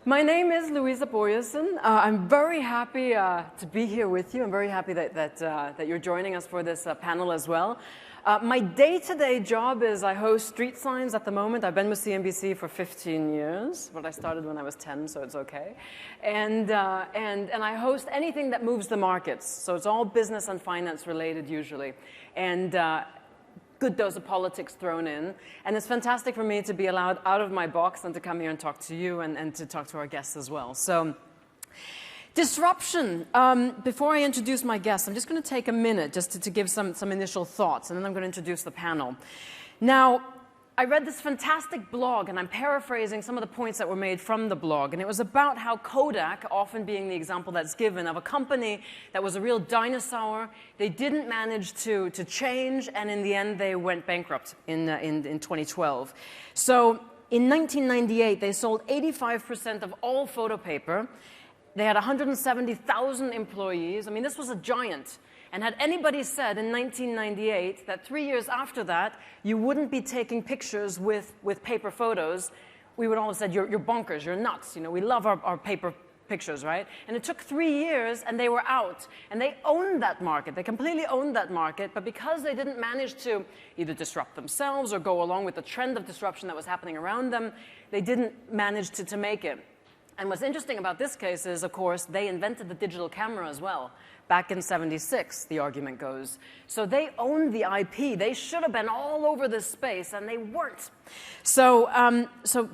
My name is Louisa Bojesen. I'm very happy to be here with you. I'm very happy that you're joining us for this panel as well. My day-to-day job is I host Street Signs at the moment. I've been with CNBC for 15 years, but I started when I was 10, so it's okay. And I host anything that moves the markets. So it's all business and finance related usually. And good dose of politics thrown in. And it's fantastic for me to be allowed out of my box and to come here and talk to you and to talk to our guests as well. So, disruption. Before I introduce my guests, I'm just going to take a minute just to give some initial thoughts, and then I'm going to introduce the panel. Now, I read this fantastic blog, and I'm paraphrasing some of the points that were made from the blog, and it was about how Kodak, often being the example that's given, of a company that was a real dinosaur, they didn't manage to change, and in the end they went bankrupt in 2012. So in 1998, they sold 85% of all photo paper. They had 170,000 employees. I mean, this was a giant. And had anybody said in 1998 that 3 years after that, you wouldn't be taking pictures with paper photos, we would all have said, you're bonkers, you're nuts. You know, we love our paper pictures, right? And it took 3 years, and they were out. And they owned that market. They completely owned that market. But because they didn't manage to either disrupt themselves or go along with the trend of disruption that was happening around them, they didn't manage to make it. And what's interesting about this case is, of course, they invented the digital camera as well. Back in '76, the argument goes. So they owned the IP. They should have been all over this space, and they weren't. So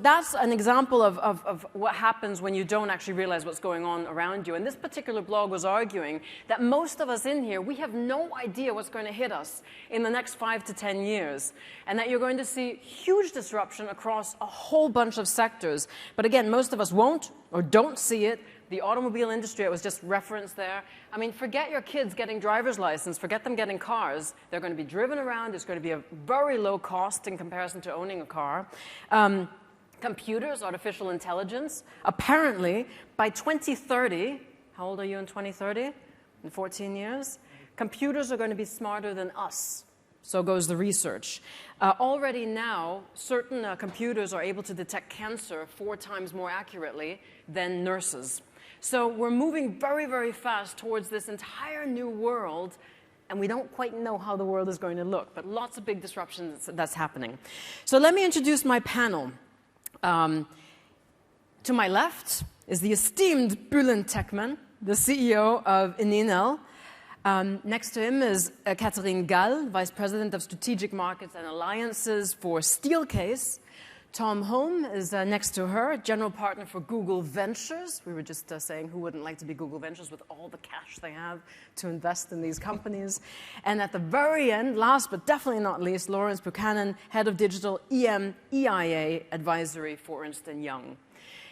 that's an example of what happens when you don't actually realize what's going on around you. And this particular blog was arguing that most of us in here, we have no idea what's going to hit us in the next 5 to 10 years, and that you're going to see huge disruption across a whole bunch of sectors. But again, most of us won't or don't see it. The automobile industry, it was just referenced there. I mean, forget your kids getting driver's license, forget them getting cars. They're going to be driven around. There's going to be a very low cost in comparison to owning a car. Computers, artificial intelligence. Apparently, by 2030, how old are you in 2030? In 14 years? Computers are going to be smarter than us. So goes the research. Already now, certain computers are able to detect cancer 4 times more accurately than nurses. So we're moving very, very fast towards this entire new world, and we don't quite know how the world is going to look, but lots of big disruptions that's happening. So let me introduce my panel. To my left is the esteemed Bülent Tekmen, the CEO of Ininal. Next to him is Gall, Vice President of Strategic Markets and Alliances for Steelcase. Tom Hulme is next to her, General Partner for Google Ventures. We were just saying who wouldn't like to be Google Ventures with all the cash they have to invest in these companies. And at the very end, last but definitely not least, Laurence Buchanan, Head of Digital EMEA Advisory for Ernst & Young.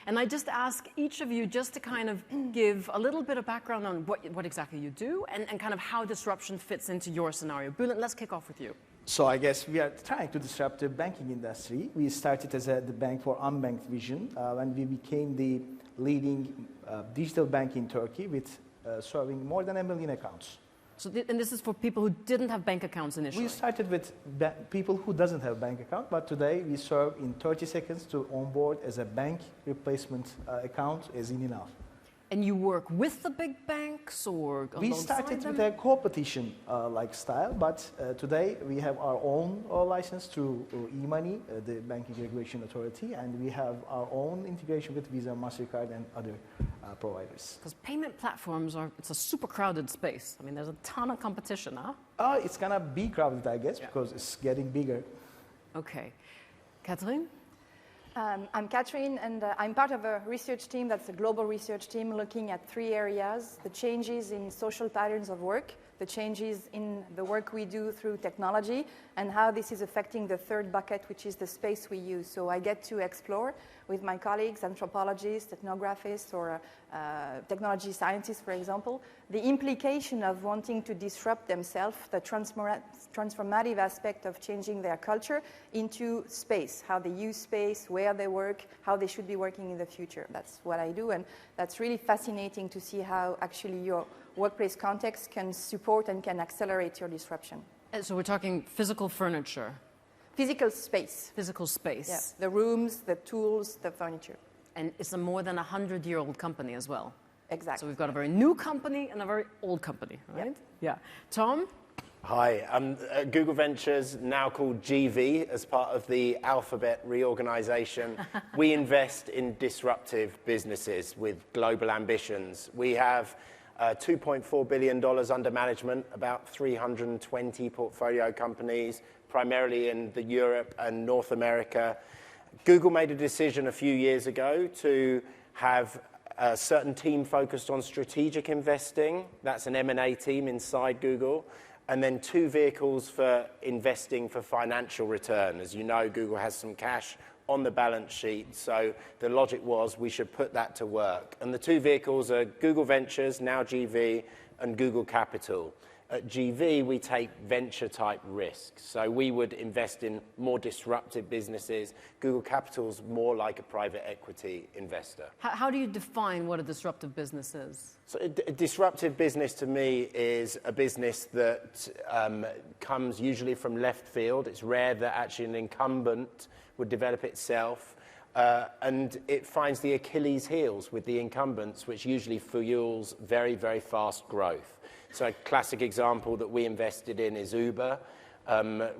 And I just ask each of you just to kind of give a little bit of background on what exactly you do and kind of how disruption fits into your scenario. Bülent, let's kick off with you. So I guess we are trying to disrupt the banking industry. We started as the bank for unbanked vision when we became the leading digital bank in Turkey with serving more than 1 million accounts. So and this is for people who didn't have bank accounts initially? We started with people who doesn't have bank account, but today we serve in 30 seconds to onboard as a bank replacement account as Ininal. And you work with the big banks or alongside them? We started with a competition-like style, but today we have our own license through e-money, the Banking Regulation Authority, and we have our own integration with Visa, MasterCard, and other providers. Because payment platforms it's a super crowded space. I mean, there's a ton of competition, huh? It's going to be crowded, I guess, because it's getting bigger. Okay. Catherine? I'm Catherine, and I'm part of a research team that's a global research team looking at 3 areas: the changes in social patterns of work, the changes in the work we do through technology, and how this is affecting the third bucket, which is the space we use. So I get to explore with my colleagues, anthropologists, ethnographists, or technology scientists, for example, the implication of wanting to disrupt themselves, the transformative aspect of changing their culture into space, how they use space, where they work, how they should be working in the future. That's what I do, and that's really fascinating to see how actually your workplace context can support and can accelerate your disruption. And so we're talking physical furniture. Physical space. Physical space. Yeah. The rooms, the tools, the furniture. And it's a more than 100-year-old company as well. Exactly. So we've got a very new company and a very old company, right? Yep. Yeah. Tom? Hi, I'm at Google Ventures, now called GV, as part of the Alphabet reorganization. We invest in disruptive businesses with global ambitions. We have $2.4 billion under management, about 320 portfolio companies, primarily in the Europe and North America. Google made a decision a few years ago to have a certain team focused on strategic investing. That's an M&A team inside Google. And then 2 vehicles for investing for financial return. As you know, Google has some cash on the balance sheet, so the logic was we should put that to work. And the 2 vehicles are Google Ventures, now GV, and Google Capital. At GV, we take venture-type risks. So we would invest in more disruptive businesses. Google Capital's more like a private equity investor. How do you define what a disruptive business is? So a disruptive business to me is a business that comes usually from left field. It's rare that actually an incumbent would develop itself. And it finds the Achilles heels with the incumbents, which usually fuels very, very fast growth. So a classic example that we invested in is Uber.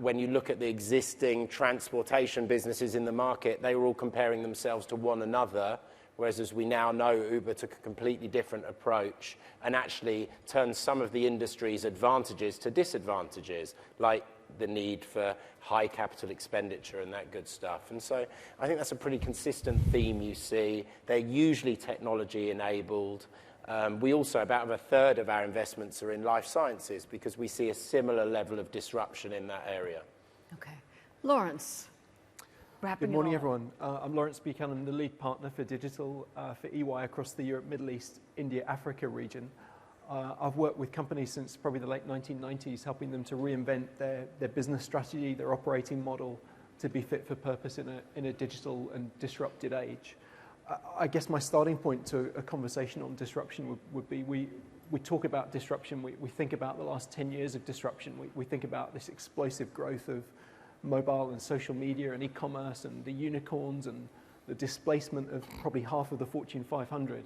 When you look at the existing transportation businesses in the market, they were all comparing themselves to one another, whereas as we now know, Uber took a completely different approach and actually turned some of the industry's advantages to disadvantages, like the need for high capital expenditure and that good stuff. And so I think that's a pretty consistent theme you see. They're usually technology enabled. We also, about a third of our investments are in life sciences because we see a similar level of disruption in that area. Okay. Laurence. Good morning, everyone. I'm Laurence Buchanan, the lead partner for digital for EY across the Europe, Middle East, India, Africa region. I've worked with companies since probably the late 1990s, helping them to reinvent their business strategy, their operating model to be fit for purpose in a digital and disrupted age. I guess my starting point to a conversation on disruption would be we talk about disruption, we think about the last 10 years of disruption, we think about this explosive growth of mobile and social media and e-commerce and the unicorns and the displacement of probably half of the Fortune 500.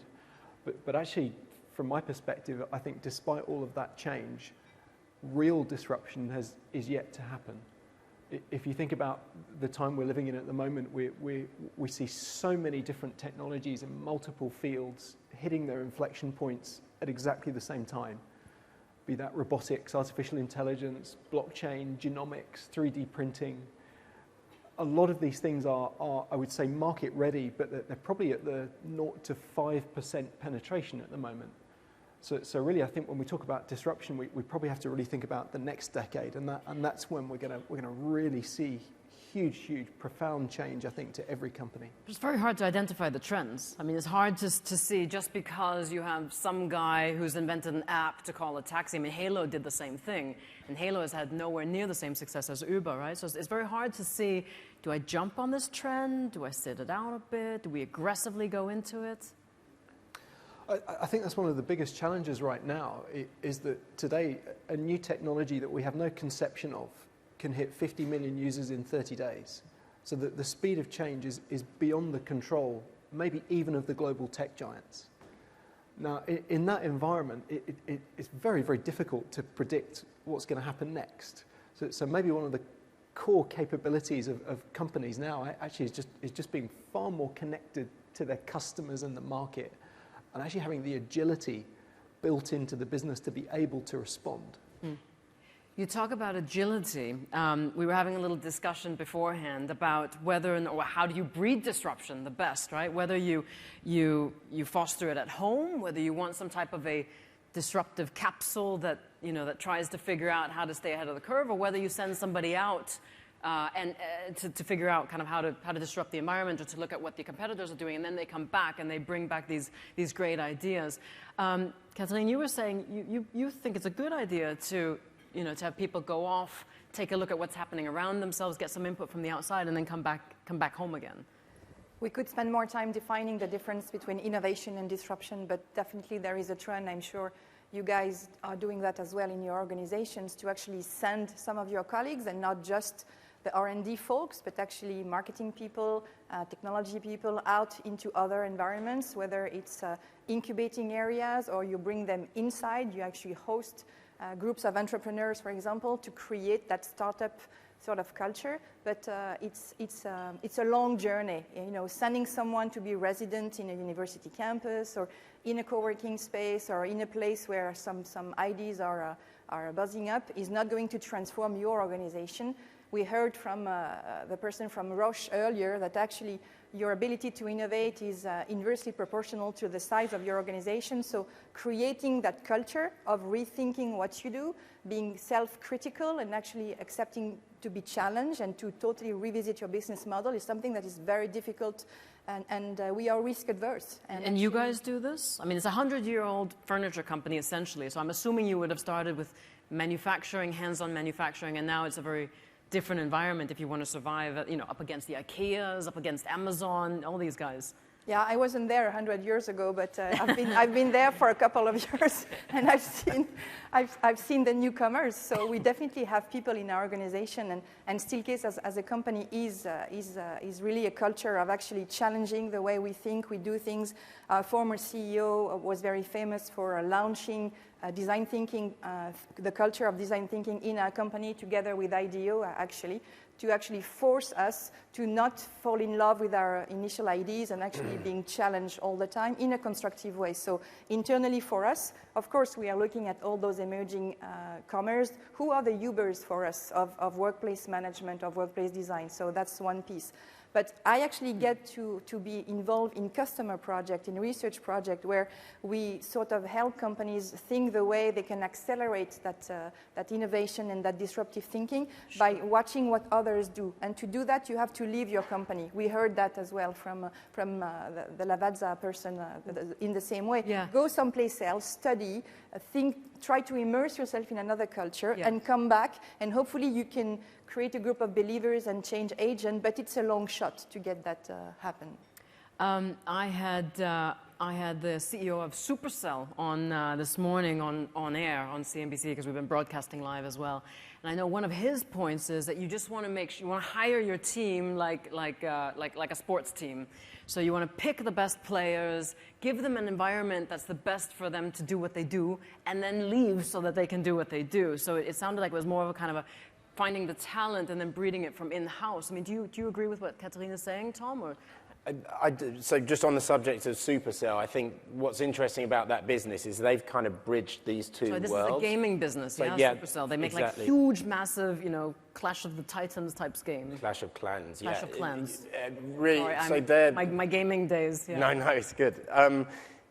But actually, from my perspective, I think despite all of that change, real disruption is yet to happen. If you think about the time we're living in at the moment, we see so many different technologies in multiple fields hitting their inflection points at exactly the same time. Be that robotics, artificial intelligence, blockchain, genomics, 3D printing. A lot of these things are I would say, market ready, but they're probably at the 0 to 5% penetration at the moment. So really, I think when we talk about disruption, we probably have to really think about the next decade, and that's when we're gonna really see huge, profound change, I think, to every company. It's very hard to identify the trends. I mean, it's hard to see just because you have some guy who's invented an app to call a taxi. I mean, Halo did the same thing, and Halo has had nowhere near the same success as Uber, right? So it's very hard to see, do I jump on this trend? Do I sit it out a bit? Do we aggressively go into it? I think that's one of the biggest challenges right now, is that today, a new technology that we have no conception of can hit 50 million users in 30 days. So the speed of change is beyond the control, maybe even of the global tech giants. Now, in that environment, it's very, very difficult to predict what's going to happen next. So maybe one of the core capabilities of companies now actually is just being far more connected to their customers and the market, and actually having the agility built into the business to be able to respond. Mm. You talk about agility. We were having a little discussion beforehand about whether or how do you breed disruption the best, right? Whether you foster it at home, whether you want some type of a disruptive capsule that tries to figure out how to stay ahead of the curve, or whether you send somebody out to figure out kind of how to disrupt the environment, or to look at what the competitors are doing, and then they come back and they bring back these great ideas. Kathleen, you were saying you think it's a good idea to have people go off, take a look at what's happening around themselves, get some input from the outside, and then come back home again. We could spend more time defining the difference between innovation and disruption, but definitely there is a trend. I'm sure you guys are doing that as well in your organizations, to actually send some of your colleagues and not just the R&D folks, but actually marketing people, technology people out into other environments, whether it's incubating areas or you bring them inside, you actually host groups of entrepreneurs, for example, to create that startup sort of culture. But it's a long journey. You know, sending someone to be resident in a university campus or in a co-working space or in a place where some ideas are buzzing up is not going to transform your organization. We heard from the person from Roche earlier that actually your ability to innovate is inversely proportional to the size of your organization. So creating that culture of rethinking what you do, being self-critical and actually accepting to be challenged and to totally revisit your business model is something that is very difficult, and we are risk adverse. And you guys do this? I mean, it's a 100-year-old furniture company essentially, so I'm assuming you would have started with manufacturing, hands-on manufacturing, and now it's a very different environment if you want to survive, you know, up against the IKEAs, up against Amazon, all these guys. Yeah, I wasn't there 100 years ago, but I've been there for a couple of years, and I've seen the newcomers. So we definitely have people in our organization, and Steelcase as a company is really a culture of actually challenging the way we think, we do things. Our former CEO was very famous for launching design thinking, the culture of design thinking in our company together with IDEO, actually, to actually force us to not fall in love with our initial ideas and actually being challenged all the time in a constructive way. So internally for us, of course, we are looking at all those emerging comers. Who are the Ubers for us of workplace management, of workplace design? So that's one piece. But I actually get to be involved in customer project, in research project, where we sort of help companies think the way they can accelerate that innovation and that disruptive thinking by watching what others do. And to do that, you have to leave your company. We heard that as well from the Lavazza person in the same way. Yeah. Go someplace else, study, think, try to immerse yourself in another culture, and come back, and hopefully you can create a group of believers and change agent, but it's a long shot to get that happen. I had the CEO of Supercell on this morning on air on CNBC because we've been broadcasting live as well. And I know one of his points is that you just want to make sure you want to hire your team like a sports team. So you want to pick the best players, give them an environment that's the best for them to do what they do, and then leave so that they can do what they do. So it sounded like it was more of a kind of a finding the talent and then breeding it from in-house. I mean, do you agree with what Katarina's saying, Tom? Or? I do. So just on the subject of Supercell, I think what's interesting about that business is they've kind of bridged these two worlds. So this is a gaming business, so, yeah, Supercell. They make like huge, massive, you know, Clash of the Titans types games. Clash of Clans, Clash of Clans. Really, sorry, so they're... My gaming days, yeah. No, it's good.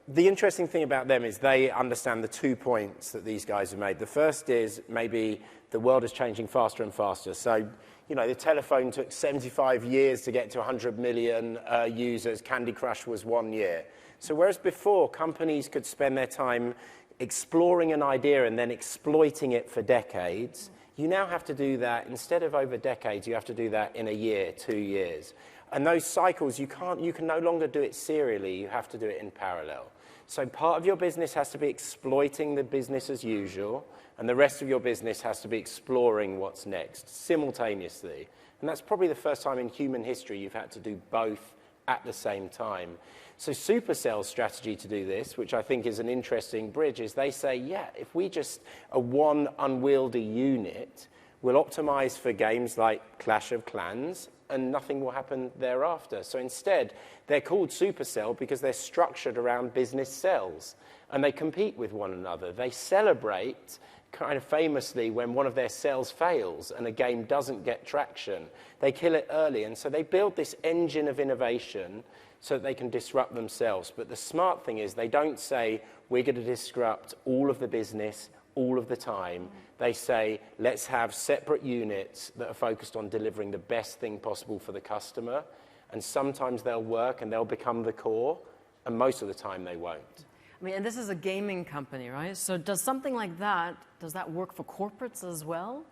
The interesting thing about them is they understand the 2 points that these guys have made. The first is maybe the world is changing faster and faster. So, you know, the telephone took 75 years to get to 100 million users. Candy Crush was 1 year. So whereas before companies could spend their time exploring an idea and then exploiting it for decades, you now have to do that, instead of over decades, you have to do that in a year, 2 years. And those cycles, you can no longer do it serially, you have to do it in parallel. So part of your business has to be exploiting the business as usual, and the rest of your business has to be exploring what's next simultaneously. And that's probably the first time in human history you've had to do both at the same time. So Supercell's strategy to do this, which I think is an interesting bridge, is they say, yeah, if we just are one unwieldy unit, we'll optimize for games like Clash of Clans, and nothing will happen thereafter. So instead, they're called Supercell because they're structured around business cells, and they compete with one another. They celebrate kind of famously when one of their cells fails and a game doesn't get traction. They kill it early, and so they build this engine of innovation so that they can disrupt themselves. But the smart thing is they don't say, we're going to disrupt all of the business all of the time. They say, let's have separate units that are focused on delivering the best thing possible for the customer. And sometimes they'll work and they'll become the core, and most of the time they won't. I mean, and this is a gaming company, right? So does something like that, does that work for corporates as well?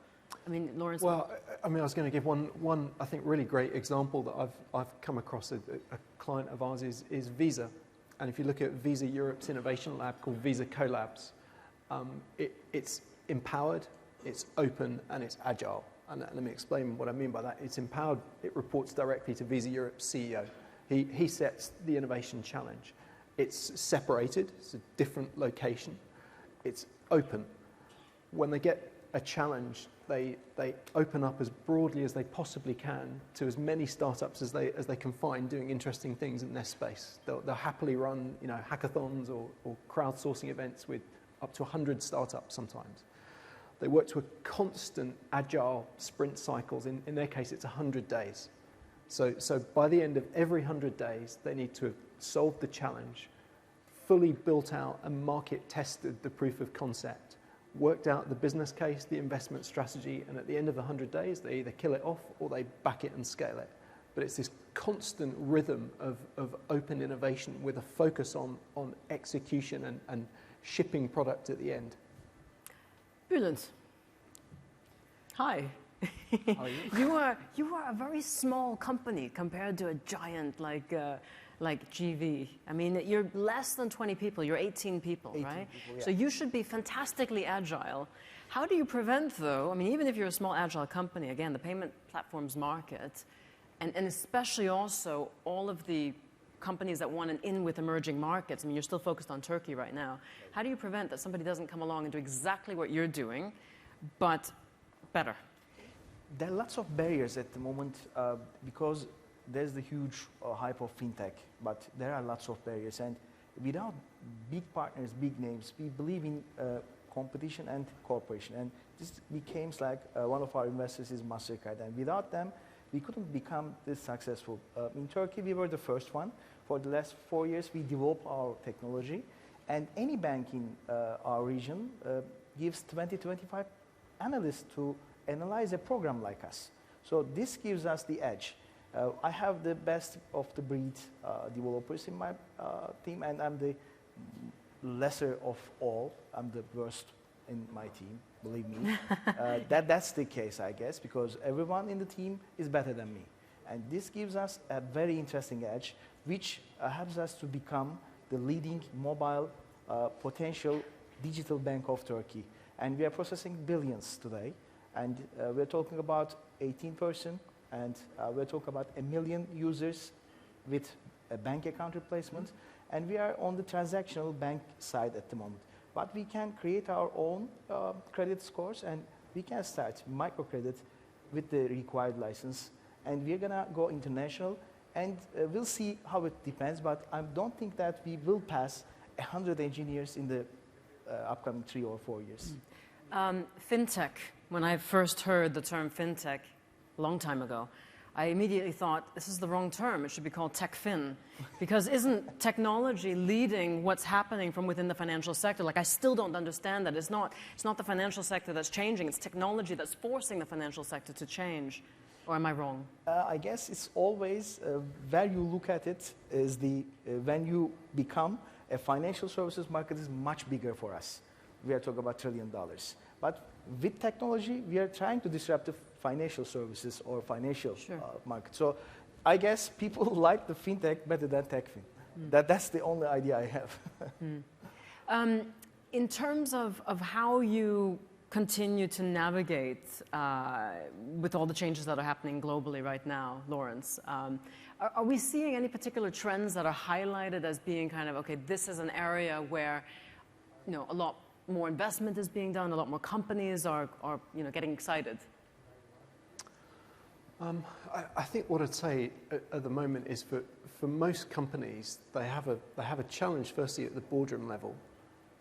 I mean, Laurence? Well, I mean, I was going to give one I think, really great example that I've come across. A client of ours is Visa. And if you look at Visa Europe's innovation lab called Visa Collabs, it's empowered, it's open, and it's agile. And let me explain what I mean by that. It's empowered, it reports directly to Visa Europe's CEO. He sets the innovation challenge. It's separated, it's a different location, it's open. When they get a challenge, they open up as broadly as they possibly can to as many startups as they can find doing interesting things in their space. They'll happily run, you know, hackathons or crowdsourcing events with up to 100 startups sometimes. They work to a constant agile sprint cycles. In their case, it's 100 days. So by the end of every 100 days, they need to have solved the challenge, fully built out and market tested the proof of concept, worked out the business case, the investment strategy, and at the end of the 100 days, they either kill it off or they back it and scale it. But it's this constant rhythm of open innovation with a focus on execution and shipping product at the end. Bülent. Hi. How are you? You are a very small company compared to a giant like GV. I mean, you're less than 20 people. You're 18 people, 18 right? people, yeah. So you should be fantastically agile. How do you prevent, though? I mean, even if you're a small agile company, again, the payment platforms market, and especially also all of the companies that want an in with emerging markets. I mean, you're still focused on Turkey right now. How do you prevent that somebody doesn't come along and do exactly what you're doing, but better? There are lots of barriers at the moment because there's the huge hype of fintech, but there are lots of barriers. And without big partners, big names, we believe in competition and cooperation. And this becomes like one of our investors is MasterCard. And without them, we couldn't become this successful. In Turkey, we were the first one. For the last 4 years, we developed our technology. And any bank in our region gives 20-25 analysts to analyze a program like us. So this gives us the edge. I have the best of the breed developers in my team, and I'm the lesser of all. I'm the worst in my team, believe me. That's the case, I guess, because everyone in the team is better than me. And this gives us a very interesting edge, which helps us to become the leading mobile potential digital bank of Turkey. And we are processing billions today. And we're talking about 18%, and we're talking about 1 million users with a bank account replacement. And we are on the transactional bank side at the moment. But we can create our own credit scores, and we can start microcredit with the required license. And we're going to go international, and we'll see how it depends. But I don't think that we will pass 100 engineers in the upcoming 3 or 4 years. Fintech. When I first heard the term fintech a long time ago, I immediately thought, this is the wrong term. It should be called techfin. Because isn't technology leading what's happening from within the financial sector? Like, I still don't understand that. It's not the financial sector that's changing. It's technology that's forcing the financial sector to change. Or am I wrong? I guess it's always, where you look at it, is when you become a financial services market is much bigger for us. We are talking about $1 trillion. But with technology, we are trying to disrupt the financial services or financial market. So I guess people like the fintech better than techfin. That's the only idea I have. In terms of how you continue to navigate with all the changes that are happening globally right now, Laurence, are we seeing any particular trends that are highlighted as being kind of, okay, this is an area where, you know, a lot more investment is being done, a lot more companies are you know, getting excited? I think what I'd say at the moment is for most companies, they have a challenge firstly at the boardroom level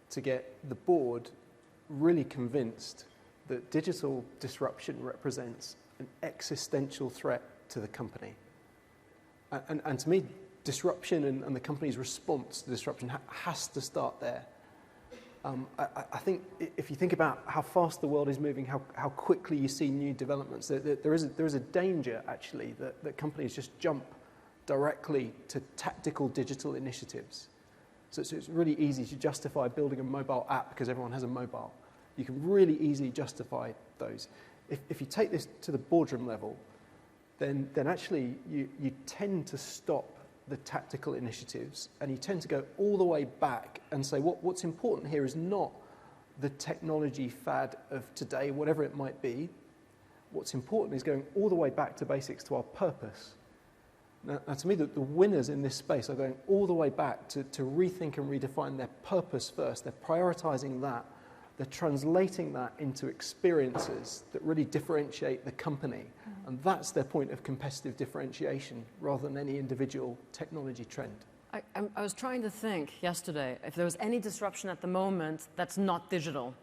to get the board really convinced that digital disruption represents an existential threat to the company. And to me, disruption and the company's response to disruption has to start there. I think if you think about how fast the world is moving, how quickly you see new developments, there is a danger actually that companies just jump directly to tactical digital initiatives. So it's really easy to justify building a mobile app because everyone has a mobile. You can really easily justify those. If you take this to the boardroom level, then actually you tend to stop the tactical initiatives, and you tend to go all the way back and say what's important here is not the technology fad of today, whatever it might be. What's important is going all the way back to basics, to our purpose. Now to me, the winners in this space are going all the way back to rethink and redefine their purpose first. They're prioritizing that. They're translating that into experiences that really differentiate the company. And that's their point of competitive differentiation rather than any individual technology trend. I was trying to think yesterday if there was any disruption at the moment that's not digital.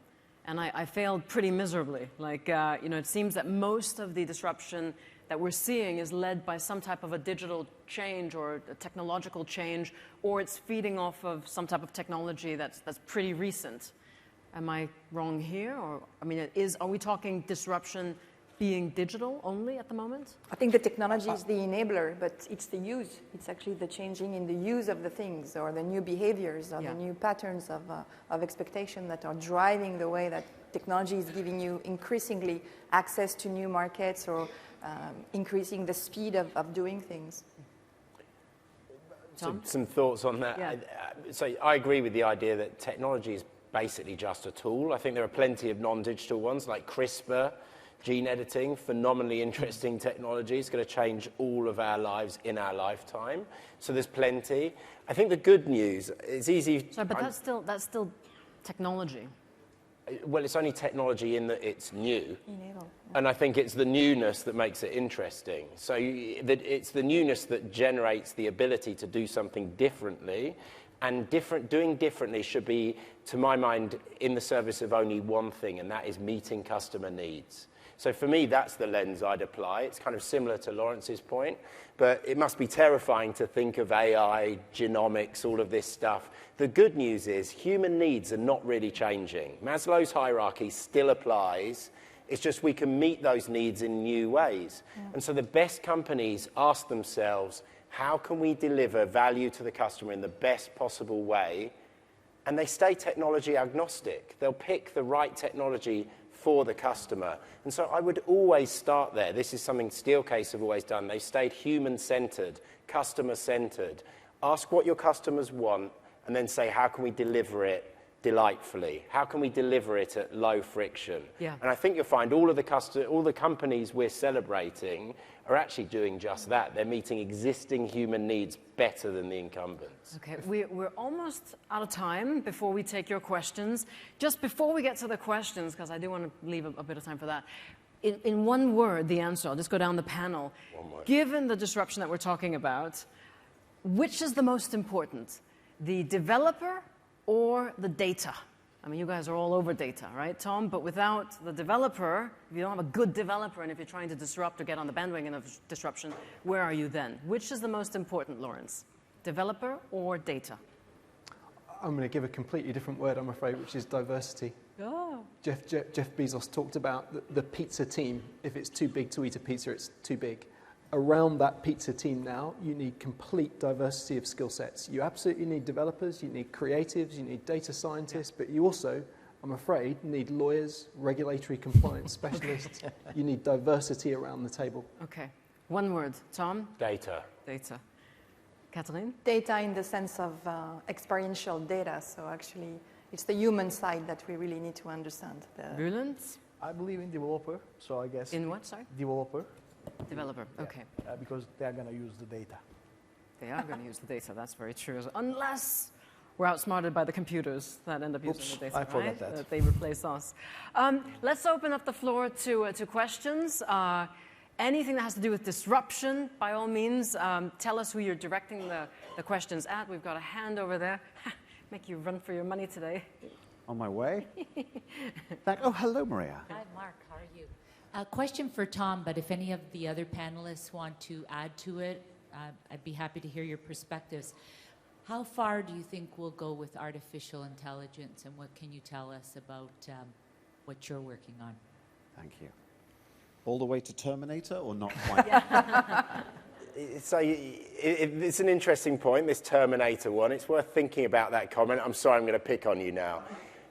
And I failed pretty miserably. Like, it seems that most of the disruption that we're seeing is led by some type of a digital change or a technological change, or it's feeding off of some type of technology that's pretty recent. Am I wrong here? Or, I mean, are we talking disruption being digital only at the moment? I think the technology is the enabler, but it's the use. It's actually the changing in the use of the things, or the new behaviors, or the new patterns of expectation that are driving the way that technology is giving you increasingly access to new markets, or increasing the speed of doing things. Some thoughts on that. Yeah. So I agree with the idea that technology is basically just a tool. I think there are plenty of non-digital ones like CRISPR, gene editing, phenomenally interesting technology. It's going to change all of our lives in our lifetime. So there's plenty. I think the good news, it's easy... Sorry, but that's still technology. Well, it's only technology in that it's new. Enable. And I think it's the newness that makes it interesting. So it's the newness that generates the ability to do something differently. And doing differently should be, to my mind, in the service of only one thing, and that is meeting customer needs. So for me, that's the lens I'd apply. It's kind of similar to Laurence's point, but it must be terrifying to think of AI, genomics, all of this stuff. The good news is human needs are not really changing. Maslow's hierarchy still applies. It's just we can meet those needs in new ways. Yeah. And so the best companies ask themselves, how can we deliver value to the customer in the best possible way? And they stay technology agnostic. They'll pick the right technology for the customer. And so I would always start there. This is something Steelcase have always done. They've stayed human-centered, customer-centered. Ask what your customers want, and then say, how can we deliver it delightfully? How can we deliver it at low friction? Yeah. And I think you'll find all the companies we're celebrating are actually doing just that. They're meeting existing human needs better than the incumbents. Okay, we're almost out of time before we take your questions. Just before we get to the questions, because I do want to leave a bit of time for that, in one word, the answer, I'll just go down the panel. One word. Given the disruption that we're talking about, which is the most important, the developer or the data? I mean, you guys are all over data, right, Tom? But without the developer, if you don't have a good developer, and if you're trying to disrupt or get on the bandwagon of disruption, where are you then? Which is the most important, Laurence? Developer or data? I'm going to give a completely different word, I'm afraid, which is diversity. Oh. Jeff Bezos talked about the pizza team. If it's too big to eat a pizza, it's too big. Around that pizza team now, you need complete diversity of skill sets. You absolutely need developers, you need creatives, you need data scientists, but you also, I'm afraid, need lawyers, regulatory compliance specialists. You need diversity around the table. Okay. One word. Tom? Data. Data. Catherine? Data in the sense of experiential data. So actually, it's the human side that we really need to understand. Bülent? I believe in developer, so I guess... In what, sorry? Developer. Developer, okay. Because they're going to use the data. They are going to use the data, that's very true. Unless we're outsmarted by the computers that end up using the data, I forgot right? that. They replace us. Let's open up the floor to questions. Anything that has to do with disruption, by all means, tell us who you're directing the questions at. We've got a hand over there. Make you run for your money today. On my way. Oh, hello, Maria. Hi, Mark. How are you? A question for Tom, but if any of the other panelists want to add to it, I'd be happy to hear your perspectives. How far do you think we'll go with artificial intelligence, and what can you tell us about what you're working on? Thank you. All the way to Terminator, or not quite? So it's an interesting point, this Terminator one. It's worth thinking about that comment. I'm sorry, I'm going to pick on you now.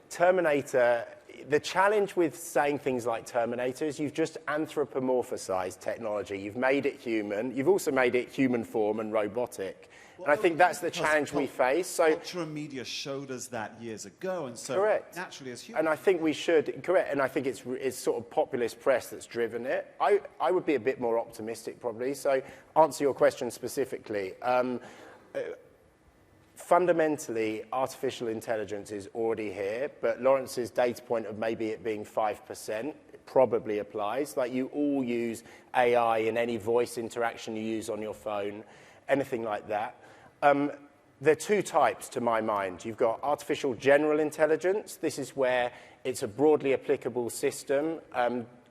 Terminator, the challenge with saying things like Terminator is you've just anthropomorphized technology. You've made it human. You've also made it human form and robotic. And I think that's the challenge we face. So culture and media showed us that years ago, and so correct. Naturally as humans. And I think we should, correct, and I think it's sort of populist press that's driven it. I would be a bit more optimistic probably. So answer your question specifically. Fundamentally, artificial intelligence is already here, but Laurence's data point of maybe it being 5% probably applies. Like you all use AI in any voice interaction you use on your phone, anything like that. There are two types to my mind. You've got artificial general intelligence. This is where it's a broadly applicable system.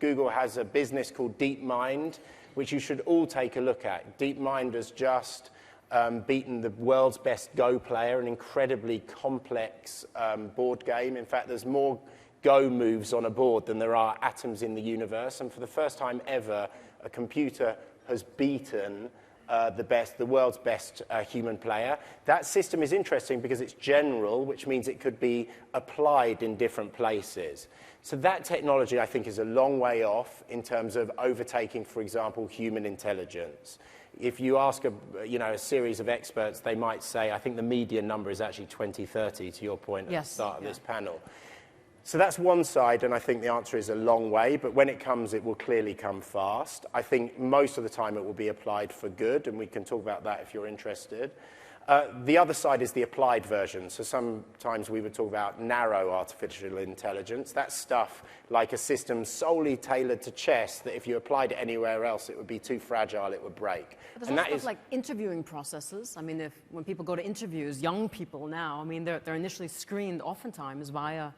Google has a business called DeepMind, which you should all take a look at. DeepMind has just beaten the world's best Go player, an incredibly complex board game. In fact, there's more Go moves on a board than there are atoms in the universe. And for the first time ever, a computer has beaten the world's best human player. That system is interesting because it's general, which means it could be applied in different places. So that technology, I think, is a long way off in terms of overtaking, for example, human intelligence. If you ask a series of experts, they might say, I think the median number is actually 2030, to your point at the start of this panel. So that's one side, and I think the answer is a long way, but when it comes, it will clearly come fast. I think most of the time it will be applied for good, and we can talk about that if you're interested. The other side is the applied version. So sometimes we would talk about narrow artificial intelligence. That's stuff like a system solely tailored to chess that if you applied it anywhere else, it would be too fragile, it would break. But there's also stuff like interviewing processes. I mean, when people go to interviews, young people now, I mean, they're initially screened oftentimes via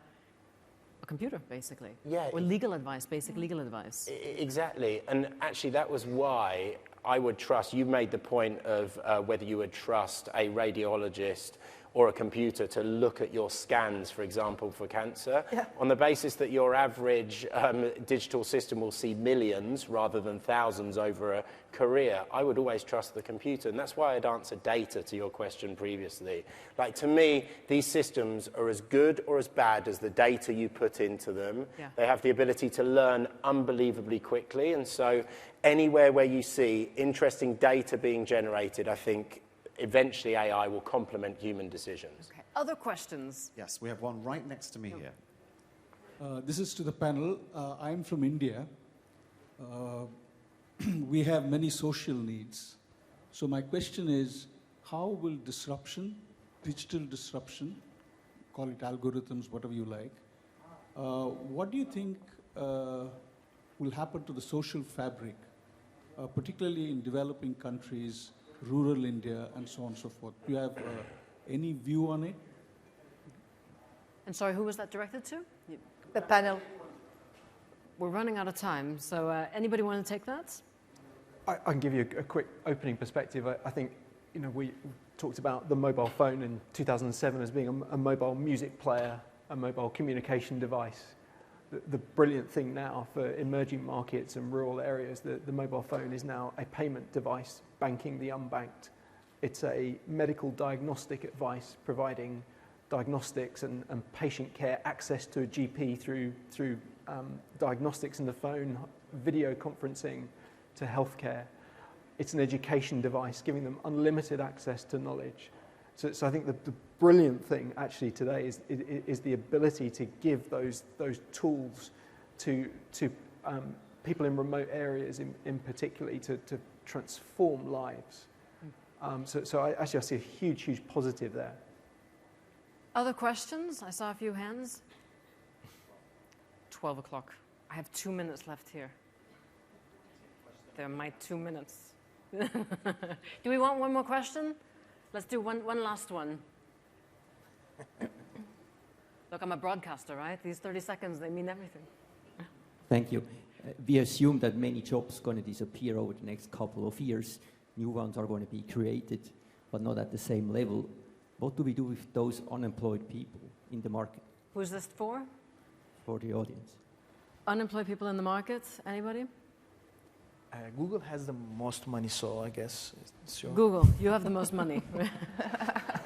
a computer, basically. Yeah. Or legal advice, basic legal advice. Exactly. And actually, that was why I would trust, you made the point of whether you would trust a radiologist or a computer to look at your scans, for example, for cancer, on the basis that your average digital system will see millions rather than thousands over a career. I would always trust the computer, and that's why I'd answer data to your question previously. Like, to me, these systems are as good or as bad as the data you put into them. Yeah. They have the ability to learn unbelievably quickly, and so anywhere where you see interesting data being generated, I think eventually AI will complement human decisions. Okay. Other questions? Yes, we have one right next to me here. This is to the panel. I'm from India. We have many social needs. So my question is, how will disruption, digital disruption, call it algorithms, whatever you like, what do you think will happen to the social fabric, particularly in developing countries, rural India, and so on and so forth? Do you have any view on it? And sorry, who was that directed to? The panel. We're running out of time, so anybody want to take that? I can give you a quick opening perspective. I think, we talked about the mobile phone in 2007 as being a mobile music player, a mobile communication device. The brilliant thing now for emerging markets and rural areas, the mobile phone is now a payment device, banking the unbanked. It's a medical diagnostic advice, providing diagnostics and patient care, access to a GP through diagnostics in the phone, video conferencing to healthcare. It's an education device, giving them unlimited access to knowledge. So I think the brilliant thing actually today is the ability to give those tools to people in remote areas in particularly to transform lives. So I see a huge positive there. Other questions? I saw a few hands. 12 o'clock. I have 2 minutes left here. They're my 2 minutes. Do we want one more question? Let's do one last one. Look, I'm a broadcaster, right? These 30 seconds, they mean everything. Thank you. We assume that many jobs are going to disappear over the next couple of years. New ones are going to be created, but not at the same level. What do we do with those unemployed people in the market? Who's this for? For the audience. Unemployed people in the market? Anybody? Google has the most money, so I guess it's your... Google, you have the most money.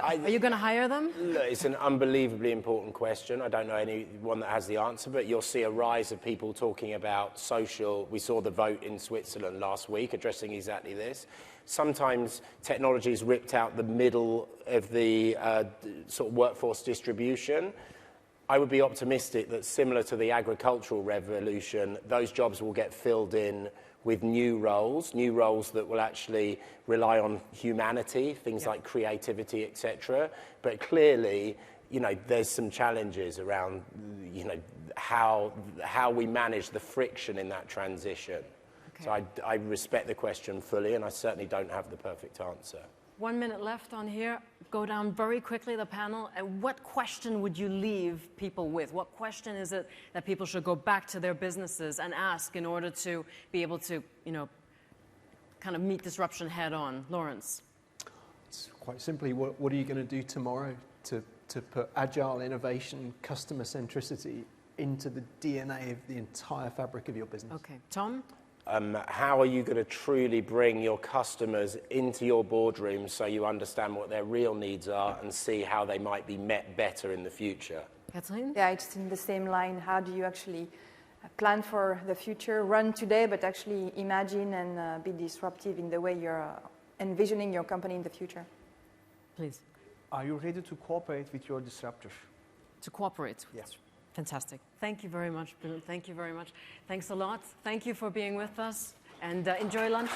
Are you going to hire them? Look, it's an unbelievably important question. I don't know anyone that has the answer, but you'll see a rise of people talking about social. We saw the vote in Switzerland last week addressing exactly this. sometimes technology's ripped out the middle of the sort of workforce distribution. I would be optimistic that similar to the agricultural revolution, those jobs will get filled in with new roles that will actually rely on humanity, things like creativity, etc. But clearly, you know, there's some challenges around, you know, how we manage the friction in that transition. Okay. So I respect the question fully, and I certainly don't have the perfect answer. 1 minute left on here. Go down very quickly the panel. And what question would you leave people with? What question is it that people should go back to their businesses and ask in order to be able to, you know, kind of meet disruption head on? Laurence? It's quite simply, what are you going to do tomorrow to put agile innovation, customer centricity into the DNA of the entire fabric of your business? Okay. Tom? How are you going to truly bring your customers into your boardroom so you understand what their real needs are and see how they might be met better in the future? Kathleen? Yeah, it's in the same line. How do you actually plan for the future, run today, but actually imagine and be disruptive in the way you're envisioning your company in the future? Please. Are you ready to cooperate with your disruptor? To cooperate? Yes. Fantastic. Thank you very much, Bülent. Thank you very much. Thanks a lot. Thank you for being with us, and enjoy lunch.